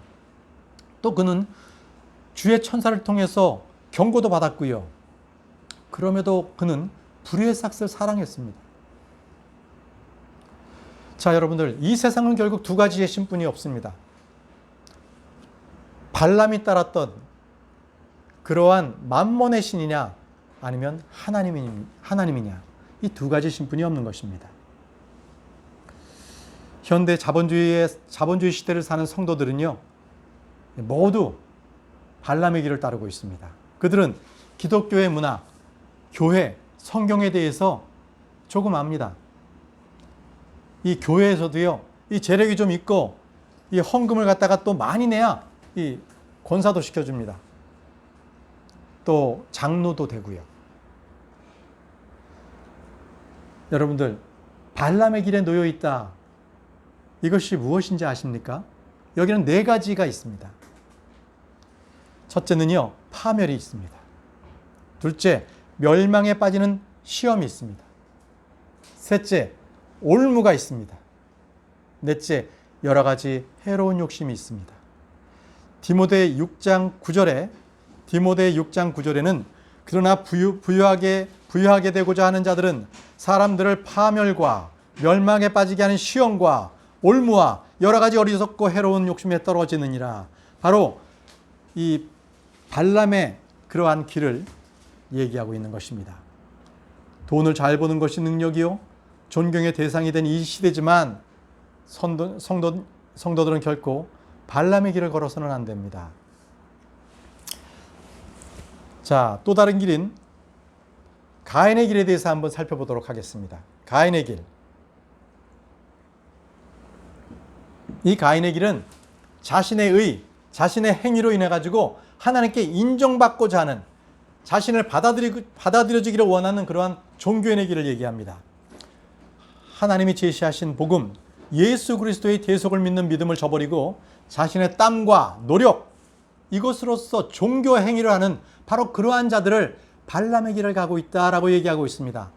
또 그는 주의 천사를 통해서 경고도 받았고요. 그럼에도 그는 불의의 삭슬을 사랑했습니다. 자, 여러분들, 이 세상은 결국 두 가지의 신뿐이 없습니다. 발람이 따랐던 그러한 만몬의 신이냐 아니면 하나님이냐, 이 두 가지 신뿐이 없는 것입니다. 현대 자본주의 시대를 사는 성도들은요, 모두 발람의 길을 따르고 있습니다. 그들은 기독교의 문화, 교회, 성경에 대해서 조금 압니다. 이 교회에서도요, 이 재력이 좀 있고 이 헌금을 갖다가 또 많이 내야 이 권사도 시켜줍니다. 또 장로도 되고요. 여러분들, 발람의 길에 놓여 있다. 이것이 무엇인지 아십니까? 여기는 네 가지가 있습니다. 첫째는요, 파멸이 있습니다. 둘째, 멸망에 빠지는 시험이 있습니다. 셋째, 올무가 있습니다. 넷째, 여러 가지 해로운 욕심이 있습니다. 디모데 6장 9절에는 그러나 부유하게 되고자 하는 자들은 사람들을 파멸과 멸망에 빠지게 하는 시험과 올무와 여러 가지 어리석고 해로운 욕심에 떨어지느니라. 바로 이 발람의 그러한 길을 얘기하고 있는 것입니다. 돈을 잘 버는 것이 능력이요, 존경의 대상이 된 이 시대지만 성도들은 결코 발람의 길을 걸어서는 안 됩니다. 자, 또 다른 길인 가인의 길에 대해서 한번 살펴보도록 하겠습니다. 가인의 길. 이 가인의 길은 자신의 행위로 인해 가지고 하나님께 인정받고자 하는, 자신을 받아들여지기를 원하는 그러한 종교인의 길을 얘기합니다. 하나님이 제시하신 복음, 예수 그리스도의 대속을 믿는 믿음을 저버리고 자신의 땀과 노력, 이것으로서 종교 행위를 하는 바로 그러한 자들을 발람의 길을 가고 있다라고 얘기하고 있습니다.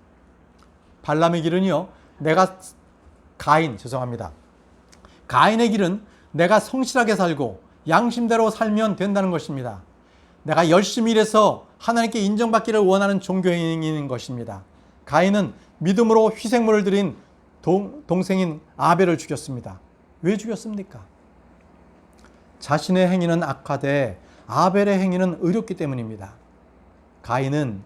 발람의 길은요, 가인의 길은 내가 성실하게 살고 양심대로 살면 된다는 것입니다. 내가 열심히 일해서 하나님께 인정받기를 원하는 종교 행위인 것입니다. 가인은 믿음으로 희생물을 드린 동생인 아벨을 죽였습니다. 왜 죽였습니까? 자신의 행위는 악하되 아벨의 행위는 의롭기 때문입니다. 가인은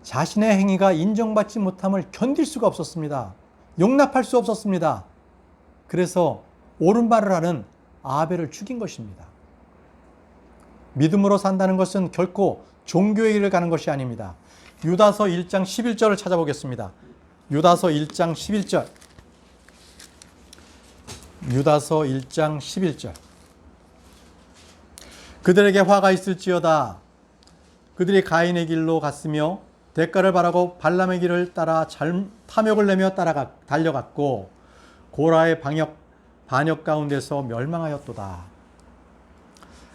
자신의 행위가 인정받지 못함을 견딜 수가 없었습니다. 용납할 수 없었습니다. 그래서 옳은 말을 하는 아벨을 죽인 것입니다. 믿음으로 산다는 것은 결코 종교의 길을 가는 것이 아닙니다. 유다서 1장 11절을 찾아보겠습니다. 유다서 1장 11절. 유다서 1장 11절. 그들에게 화가 있을지어다. 그들이 가인의 길로 갔으며 대가를 바라고 발람의 길을 따라 탐욕을 내며 달려갔고 고라의 반역 가운데서 멸망하였도다.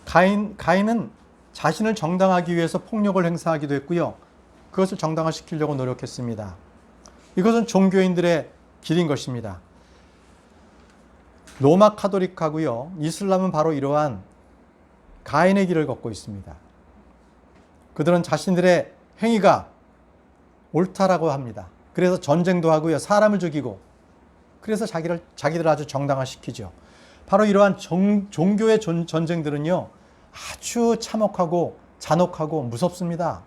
가인은 자신을 정당하기 위해서 폭력을 행사하기도 했고요, 그것을 정당화시키려고 노력했습니다. 이것은 종교인들의 길인 것입니다. 로마 카톨릭하고요, 이슬람은 바로 이러한 가인의 길을 걷고 있습니다. 그들은 자신들의 행위가 옳다라고 합니다. 그래서 전쟁도 하고요, 사람을 죽이고, 그래서 자기들 아주 정당화시키죠. 바로 이러한 종교의 전쟁들은요, 아주 참혹하고 잔혹하고 무섭습니다.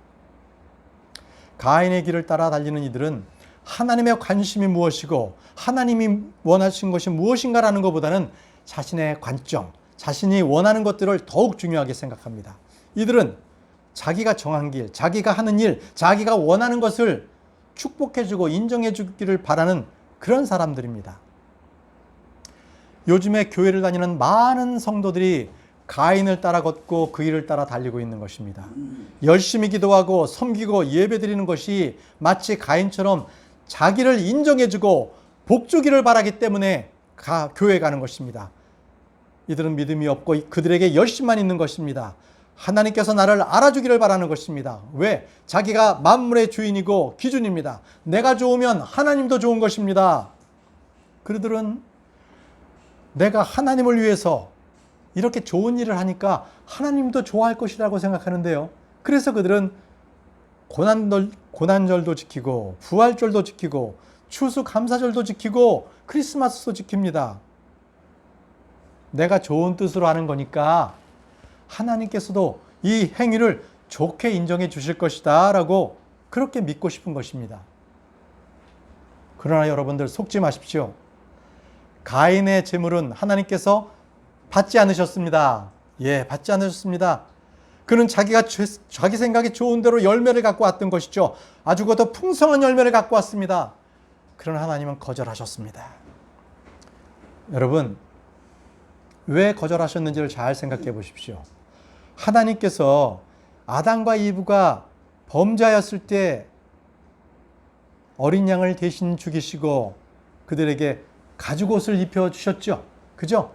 가인의 길을 따라 달리는 이들은 하나님의 관심이 무엇이고 하나님이 원하신 것이 무엇인가라는 것보다는 자신의 관점, 자신이 원하는 것들을 더욱 중요하게 생각합니다. 이들은 자기가 정한 길, 자기가 하는 일, 자기가 원하는 것을 축복해주고 인정해주기를 바라는 그런 사람들입니다. 요즘에 교회를 다니는 많은 성도들이 가인을 따라 걷고 그 길을 따라 달리고 있는 것입니다. 열심히 기도하고 섬기고 예배드리는 것이 마치 가인처럼 자기를 인정해주고 복주기를 바라기 때문에 교회에 가는 것입니다. 이들은 믿음이 없고 그들에게 열심만 있는 것입니다. 하나님께서 나를 알아주기를 바라는 것입니다. 왜? 자기가 만물의 주인이고 기준입니다. 내가 좋으면 하나님도 좋은 것입니다. 그들은 내가 하나님을 위해서 이렇게 좋은 일을 하니까 하나님도 좋아할 것이라고 생각하는데요. 그래서 그들은 고난절도 지키고 부활절도 지키고 추수감사절도 지키고 크리스마스도 지킵니다. 내가 좋은 뜻으로 하는 거니까 하나님께서도 이 행위를 좋게 인정해 주실 것이다 라고 그렇게 믿고 싶은 것입니다. 그러나 여러분들 속지 마십시오. 가인의 재물은 하나님께서 받지 않으셨습니다. 예, 받지 않으셨습니다. 그는 자기 생각에 좋은 대로 열매를 갖고 왔던 것이죠. 아주 더 풍성한 열매를 갖고 왔습니다. 그러나 하나님은 거절하셨습니다. 여러분, 왜 거절하셨는지를 잘 생각해 보십시오. 하나님께서 아담과 이브가 범죄하였을 때 어린 양을 대신 죽이시고 그들에게 가죽옷을 입혀주셨죠. 그죠?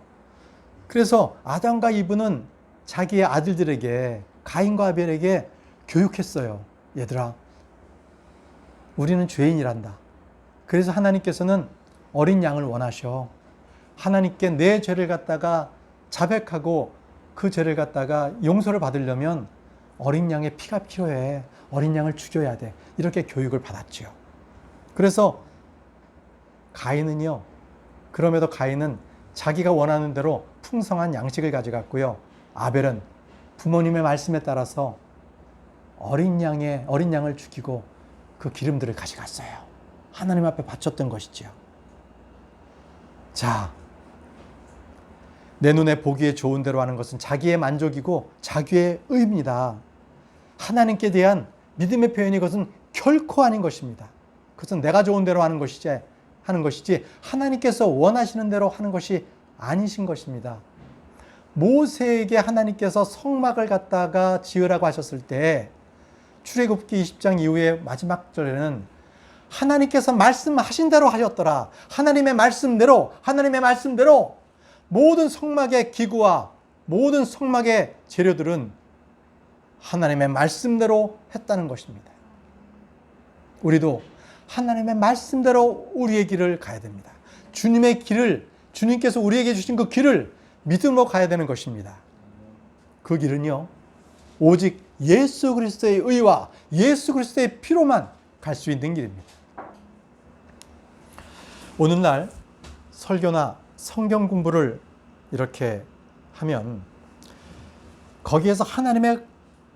그래서 아담과 이브는 자기의 아들들에게 가인과 아벨에게 교육했어요. 얘들아, 우리는 죄인이란다. 그래서 하나님께서는 어린 양을 원하셔. 하나님께 내 죄를 갖다가 자백하고 그 죄를 갖다가 용서를 받으려면 어린 양의 피가 필요해. 어린 양을 죽여야 돼. 이렇게 교육을 받았죠. 그래서 가인은요. 그럼에도 가인은 자기가 원하는 대로 풍성한 양식을 가져갔고요. 아벨은 부모님의 말씀에 따라서 어린 양을 죽이고 그 기름들을 가져갔어요. 하나님 앞에 바쳤던 것이죠. 자, 내 눈에 보기에 좋은 대로 하는 것은 자기의 만족이고 자기의 의입니다. 하나님께 대한 믿음의 표현이 그것은 결코 아닌 것입니다. 그것은 내가 좋은 대로 하는 것이지 하나님께서 원하시는 대로 하는 것이 아니신 것입니다. 모세에게 하나님께서 성막을 갖다가 지으라고 하셨을 때 출애굽기 20장 이후에 마지막 절에는 하나님께서 말씀하신 대로 하셨더라. 하나님의 말씀대로 모든 성막의 기구와 모든 성막의 재료들은 하나님의 말씀대로 했다는 것입니다. 우리도 하나님의 말씀대로 우리의 길을 가야 됩니다. 주님의 길을, 주님께서 우리에게 주신 그 길을 믿음으로 가야 되는 것입니다. 그 길은요, 오직 예수 그리스도의 의와 예수 그리스도의 피로만 갈 수 있는 길입니다. 오늘날 설교나 성경 공부를 이렇게 하면 거기에서 하나님의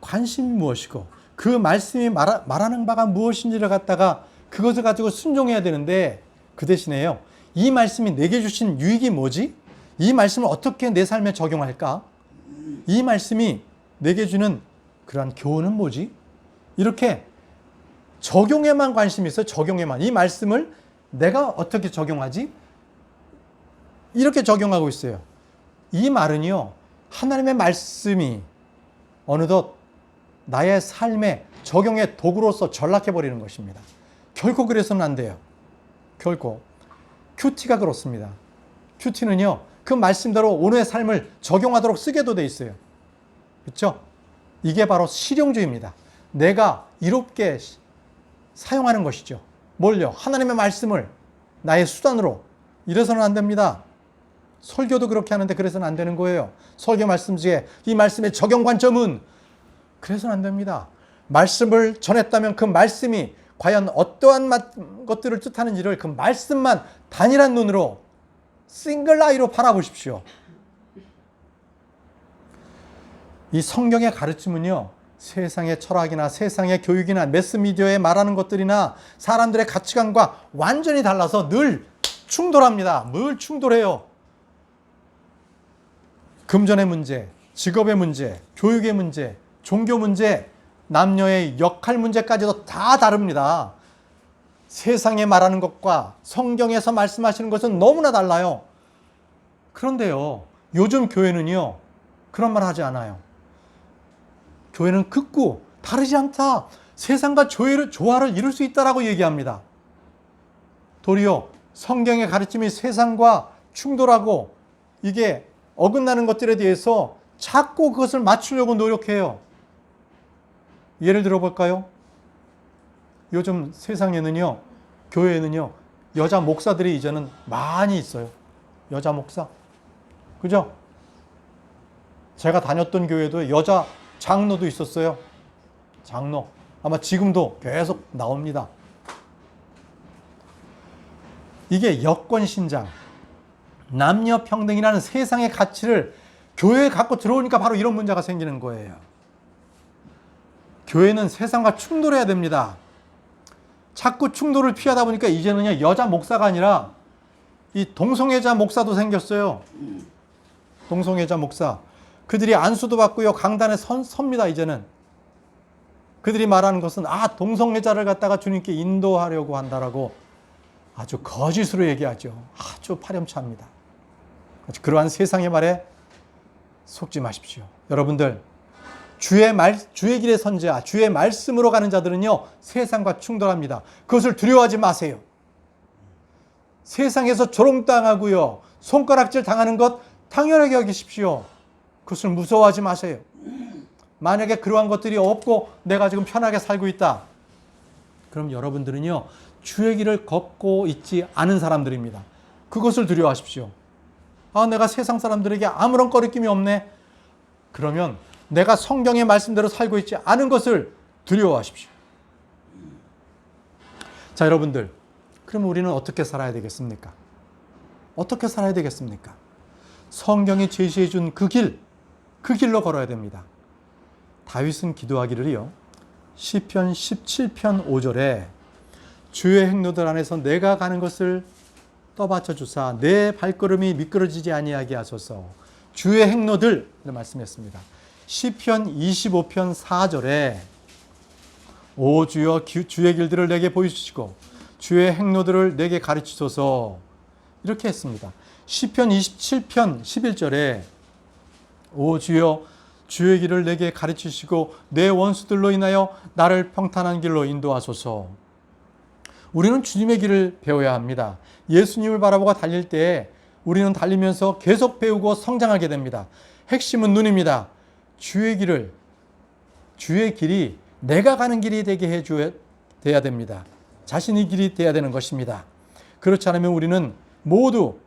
관심이 무엇이고 그 말씀이 말하는 바가 무엇인지를 갖다가 그것을 가지고 순종해야 되는데 그 대신에요. 이 말씀이 내게 주신 유익이 뭐지? 이 말씀을 어떻게 내 삶에 적용할까? 이 말씀이 내게 주는 그러한 교훈은 뭐지? 이렇게 적용에만 관심이 있어요. 적용에만. 이 말씀을 내가 어떻게 적용하지? 이렇게 적용하고 있어요. 이 말은요. 하나님의 말씀이 어느덧 나의 삶의 적용의 도구로서 전락해버리는 것입니다. 결코 그래서는 안 돼요. 결코. 큐티가 그렇습니다. 큐티는요. 그 말씀대로 오늘의 삶을 적용하도록 쓰게도 돼 있어요. 그렇죠? 이게 바로 실용주의입니다. 내가 이롭게 사용하는 것이죠. 뭘요? 하나님의 말씀을 나의 수단으로. 이래서는 안 됩니다. 설교도 그렇게 하는데 그래서는 안 되는 거예요. 설교 말씀 중에 이 말씀의 적용 관점은 그래서는 안 됩니다. 말씀을 전했다면 그 말씀이 과연 어떠한 것들을 뜻하는지를 그 말씀만 단일한 눈으로 싱글 아이로 바라보십시오. 이 성경의 가르침은요. 세상의 철학이나 세상의 교육이나 매스미디어에 말하는 것들이나 사람들의 가치관과 완전히 달라서 늘 충돌합니다. 늘 충돌해요. 금전의 문제, 직업의 문제, 교육의 문제, 종교 문제, 남녀의 역할 문제까지도 다 다릅니다. 세상에 말하는 것과 성경에서 말씀하시는 것은 너무나 달라요. 그런데요, 요즘 교회는요, 그런 말 하지 않아요. 교회는 극구 다르지 않다. 세상과 조화를 이룰 수 있다라고 얘기합니다. 도리어 성경의 가르침이 세상과 충돌하고 이게 어긋나는 것들에 대해서 자꾸 그것을 맞추려고 노력해요. 예를 들어 볼까요? 요즘 세상에는요, 교회에는요, 여자 목사들이 이제는 많이 있어요. 여자 목사. 그죠? 제가 다녔던 교회도 여자 장로도 있었어요. 장로. 아마 지금도 계속 나옵니다. 이게 여권신장, 남녀평등이라는 세상의 가치를 교회에 갖고 들어오니까 바로 이런 문제가 생기는 거예요. 교회는 세상과 충돌해야 됩니다. 자꾸 충돌을 피하다 보니까 이제는 여자 목사가 아니라 이 동성애자 목사도 생겼어요. 동성애자 목사. 그들이 안수도 받고요, 강단에 섭니다. 이제는 그들이 말하는 것은 동성애자를 갖다가 주님께 인도하려고 한다라고 아주 거짓으로 얘기하죠. 아주 파렴치합니다. 그러한 세상의 말에 속지 마십시오. 여러분들, 주의 길의 선지자, 주의 말씀으로 가는 자들은요, 세상과 충돌합니다. 그것을 두려워하지 마세요. 세상에서 조롱당하고요, 손가락질 당하는 것 당연하게 여기십시오. 그것을 무서워하지 마세요. 만약에 그러한 것들이 없고 내가 지금 편하게 살고 있다, 그럼 여러분들은요, 주의 길을 걷고 있지 않은 사람들입니다. 그것을 두려워하십시오. 내가 세상 사람들에게 아무런 꺼리낌이 없네. 그러면 내가 성경의 말씀대로 살고 있지 않은 것을 두려워하십시오. 자, 여러분들, 그럼 우리는 어떻게 살아야 되겠습니까? 어떻게 살아야 되겠습니까? 성경이 제시해 준 그 길로 걸어야 됩니다. 다윗은 기도하기를요, 시편 17편 5절에 주의 행로들 안에서 내가 가는 것을 떠받쳐 주사 내 발걸음이 미끄러지지 아니하게 하소서. 주의 행로들 말씀했습니다. 시편 25편 4절에 오 주여 주의 길들을 내게 보이시고 주의 행로들을 내게 가르치소서, 이렇게 했습니다. 시편 27편 11절에 오 주여 주의 길을 내게 가르치시고 내 원수들로 인하여 나를 평탄한 길로 인도하소서. 우리는 주님의 길을 배워야 합니다. 예수님을 바라보고 달릴 때 우리는 달리면서 계속 배우고 성장하게 됩니다. 핵심은 눈입니다. 주의 길이 내가 가는 길이 되게 돼야 됩니다. 자신의 길이 돼야 되는 것입니다. 그렇지 않으면 우리는 모두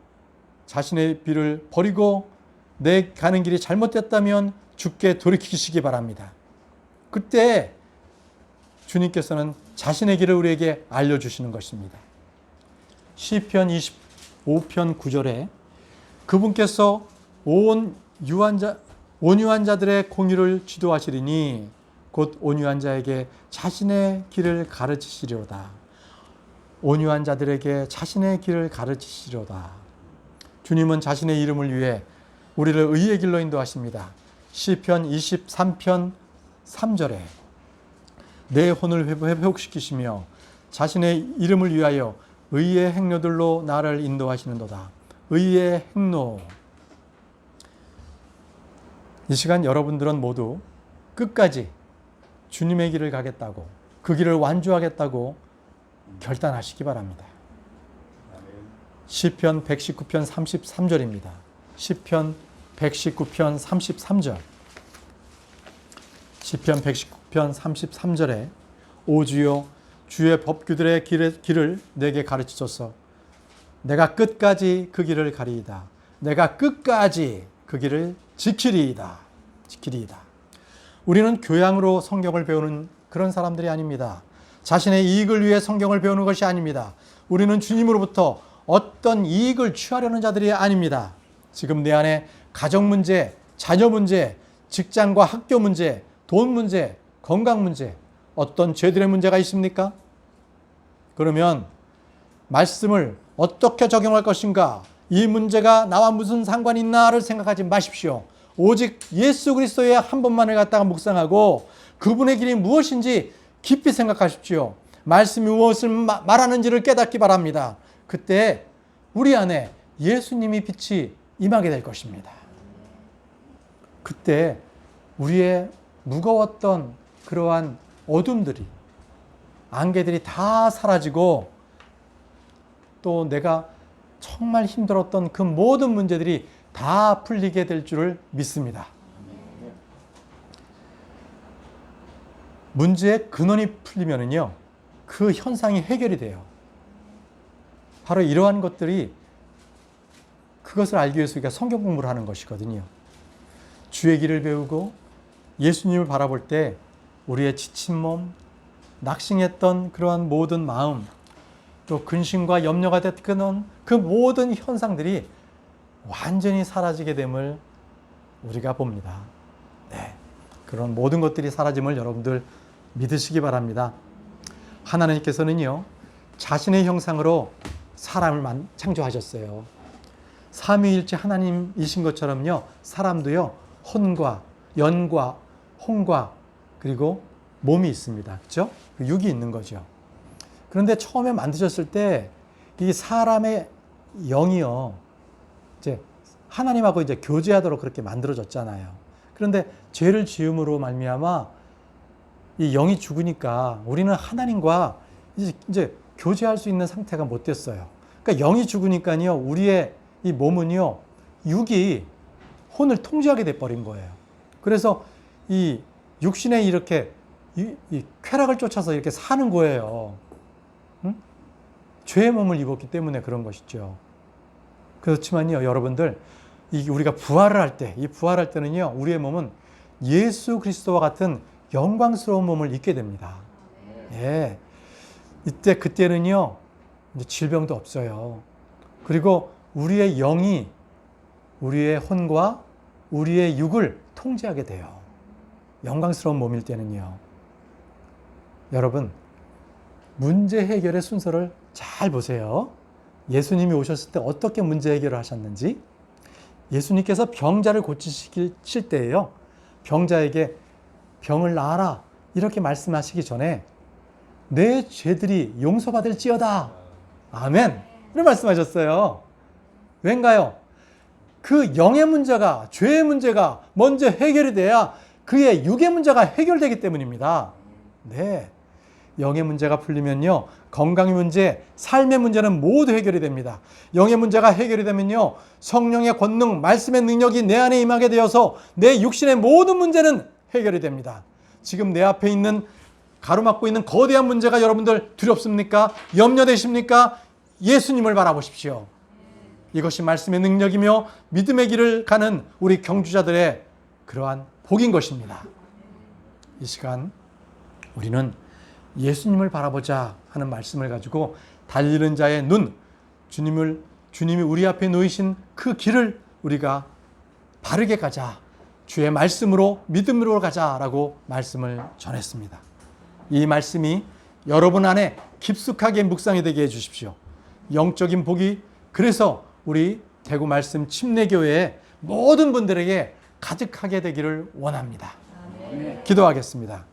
자신의 길을 버리고 내 가는 길이 잘못됐다면 주께 돌이키시기 바랍니다. 그때 주님께서는 자신의 길을 우리에게 알려주시는 것입니다. 시편 25편 9절에 그분께서 온유한 자들의 공의를 지도하시리니 곧 온유한 자에게 자신의 길을 가르치시리로다. 온유한 자들에게 자신의 길을 가르치시리로다. 주님은 자신의 이름을 위해 우리를 의의 길로 인도하십니다. 시편 23편 3절에 내 혼을 회복시키시며 자신의 이름을 위하여 의의 행로들로 나를 인도하시는도다. 의의 행로. 이 시간 여러분들은 모두 끝까지 주님의 길을 가겠다고, 그 길을 완주하겠다고 결단하시기 바랍니다. 시편 119편 33절입니다. 시편 119편 33절. 시편 119편 33절에 오 주여 주의 법규들의 길을 내게 가르치소서. 내가 끝까지 그 길을 가리이다. 내가 끝까지 그 길을 지키리이다. 우리는 교양으로 성경을 배우는 그런 사람들이 아닙니다. 자신의 이익을 위해 성경을 배우는 것이 아닙니다. 우리는 주님으로부터 어떤 이익을 취하려는 자들이 아닙니다. 지금 내 안에 가정 문제, 자녀 문제, 직장과 학교 문제, 돈 문제, 건강 문제, 어떤 죄들의 문제가 있습니까? 그러면 말씀을 어떻게 적용할 것인가? 이 문제가 나와 무슨 상관이 있나를 생각하지 마십시오. 오직 예수 그리스도의 한 분만을 갖다가 묵상하고 그분의 길이 무엇인지 깊이 생각하십시오. 말씀이 무엇을 말하는지를 깨닫기 바랍니다. 그때 우리 안에 예수님이 빛이 임하게 될 것입니다. 그때 우리의 무거웠던 그러한 어둠들이, 안개들이 다 사라지고 또 내가 정말 힘들었던 그 모든 문제들이 다 풀리게 될 줄을 믿습니다. 문제의 근원이 풀리면은요, 그 현상이 해결이 돼요. 바로 이러한 것들이 그것을 알기 위해서 우리가 성경 공부를 하는 것이거든요. 주의 길을 배우고 예수님을 바라볼 때 우리의 지친 몸, 낙심했던 그러한 모든 마음, 또 근심과 염려가 됐던 그 모든 현상들이 완전히 사라지게 됨을 우리가 봅니다. 네, 그런 모든 것들이 사라짐을 여러분들 믿으시기 바랍니다. 하나님께서는요, 자신의 형상으로 사람을 창조하셨어요. 삼위일체 하나님이신 것처럼요, 사람도요, 혼과 연과 홍과 그리고 몸이 있습니다. 그렇죠? 육이 있는 거죠. 그런데 처음에 만드셨을 때 이 사람의 영이요, 이제 하나님하고 이제 교제하도록 그렇게 만들어졌잖아요. 그런데 죄를 지음으로 말미암아 이 영이 죽으니까 우리는 하나님과 이제 교제할 수 있는 상태가 못 됐어요. 그러니까 영이 죽으니까요, 우리의 이 몸은요, 육이 혼을 통제하게 돼 버린 거예요. 그래서 이 육신에 이렇게 이 쾌락을 쫓아서 이렇게 사는 거예요. 응? 죄의 몸을 입었기 때문에 그런 것이죠. 그렇지만요, 여러분들, 우리가 부활을 할 때, 이 부활할 때는요, 우리의 몸은 예수 그리스도와 같은 영광스러운 몸을 입게 됩니다. 예. 그때는요, 이제 질병도 없어요. 그리고 우리의 영이 우리의 혼과 우리의 육을 통제하게 돼요. 영광스러운 몸일 때는요. 여러분, 문제 해결의 순서를 잘 보세요. 예수님이 오셨을 때 어떻게 문제 해결을 하셨는지, 예수님께서 병자를 고치실 때에요, 병자에게 병을 나아라 이렇게 말씀하시기 전에 내 죄들이 용서받을지어다. 아멘. 이런 말씀하셨어요. 왠가요? 그 영의 문제가, 죄의 문제가 먼저 해결이 돼야 그의 육의 문제가 해결되기 때문입니다. 네. 영의 문제가 풀리면요, 건강의 문제, 삶의 문제는 모두 해결이 됩니다. 영의 문제가 해결이 되면요, 성령의 권능, 말씀의 능력이 내 안에 임하게 되어서 내 육신의 모든 문제는 해결이 됩니다. 지금 내 앞에 있는, 가로막고 있는 거대한 문제가 여러분들 두렵습니까? 염려되십니까? 예수님을 바라보십시오. 이것이 말씀의 능력이며 믿음의 길을 가는 우리 경주자들의 그러한 복인 것입니다. 이 시간 우리는 예수님을 바라보자 하는 말씀을 가지고 달리는 자의 눈, 주님이 우리 앞에 놓이신 그 길을 우리가 바르게 가자, 주의 말씀으로 믿음으로 가자라고 말씀을 전했습니다. 이 말씀이 여러분 안에 깊숙하게 묵상이 되게 해주십시오. 영적인 복이 그래서 우리 대구 말씀 침례교회의 모든 분들에게 가득하게 되기를 원합니다. 기도하겠습니다.